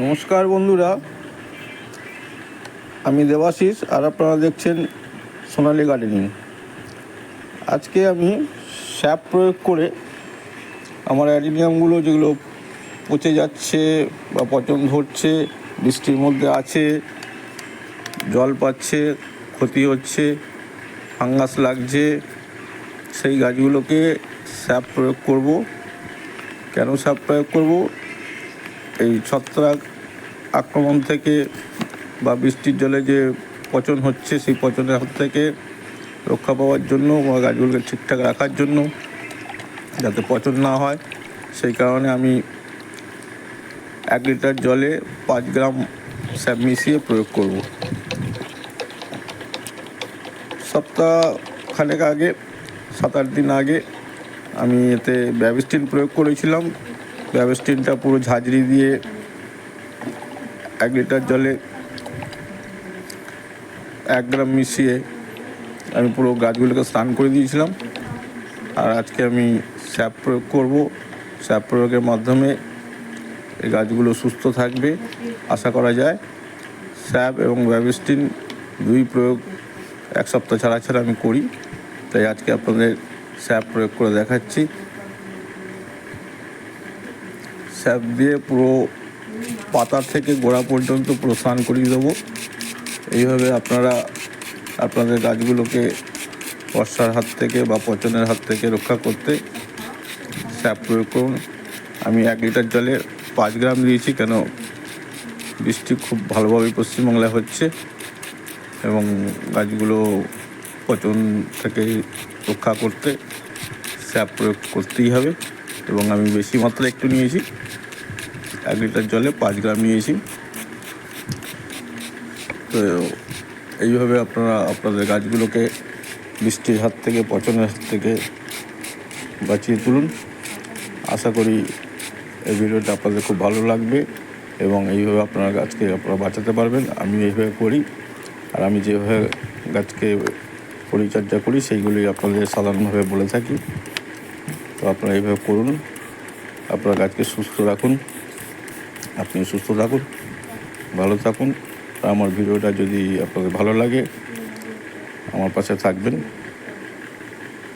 নমস্কার বন্ধুরা, আমি দেবাশিস আর আপনারা দেখছেন সোনালী গার্ডেনিং। আজকে আমি স্যাপ প্রয়োগ করে আমার অ্যাডিনিয়ামগুলো যেগুলো পচে যাচ্ছে বা পচন ধরছে, বৃষ্টির মধ্যে আছে, জল পাচ্ছে, ক্ষতি হচ্ছে, ফাঙ্গাস লাগছে, সেই গাছগুলোকে স্যাপ প্রয়োগ করব। কেন স্যাপ প্রয়োগ করব? এই ছত্রাক আক্রমণ থেকে বা বৃষ্টির জলে যে পচন হচ্ছে সেই পচনের হাত থেকে রক্ষা পাওয়ার জন্য বা গাছগুলোকে ঠিকঠাক রাখার জন্য, যাতে পচন না হয়, সেই কারণে আমি 1 লিটার জলে 5 গ্রাম স্যাপ মিশিয়ে প্রয়োগ করব। সপ্তাহখানেক আগে, 7-8 দিন আগে আমি এতে ব্যাবিস্টিন প্রয়োগ করেছিলাম। ব্যাবিস্টিনটা পুরো ঝাঁঝরি দিয়ে 1 লিটার জলে 1 গ্রাম মিশিয়ে আমি পুরো গাছগুলোকে স্নান করে দিয়েছিলাম। আর আজকে আমি স্যাপ প্রয়োগ করব। স্যাপ প্রয়োগের মাধ্যমে এই গাছগুলো সুস্থ থাকবে আশা করা যায়। স্যাপ এবং ব্যাবিস্টিন দুই প্রয়োগ 1 সপ্তাহ ছাড়া ছাড়া আমি করি, তাই আজকে আপনাদের স্যাপ প্রয়োগ করে দেখাচ্ছি। স্যাপ দিয়ে পুরো পাতা থেকে গোড়া পর্যন্ত পুরো স্নান করিয়ে দেবো। এইভাবে আপনারা আপনাদের গাছগুলোকে বর্ষার হাত থেকে বা পচনের হাত থেকে রক্ষা করতে স্যাপ প্রয়োগ করুন। আমি 1 লিটার জলে 5 গ্রাম দিয়েছি, কেন বৃষ্টি খুব ভালোভাবে পশ্চিমবাংলায় হচ্ছে এবং গাছগুলো পচন থেকে রক্ষা করতে স্যাপ প্রয়োগ করতেই হবে। এবং আমি বেশি মাত্রায় একটু নিয়েছি, 1 লিটার জলে 5 গ্রাম নিয়েছি। তো এইভাবে আপনারা আপনাদের গাছগুলোকে বৃষ্টির হাত থেকে, পচনের হাত থেকে বাঁচিয়ে তুলুন। আশা করি এই ভিডিওটা আপনাদের খুব ভালো লাগবে এবং এইভাবে আপনারা গাছকে আপনারা বাঁচাতে পারবেন। আমি এইভাবে করি, আর আমি যেভাবে গাছকে পরিচর্যা করি সেইগুলি আপনাদের সাধারণভাবে বলে থাকি। তো আপনারা এইভাবে করুন, আপনার গাছকে সুস্থ রাখুন, আপনি সুস্থ থাকুন, ভালো থাকুন। আমার ভিডিওটা যদি আপনাদের ভালো লাগে আমার পাশে থাকবেন।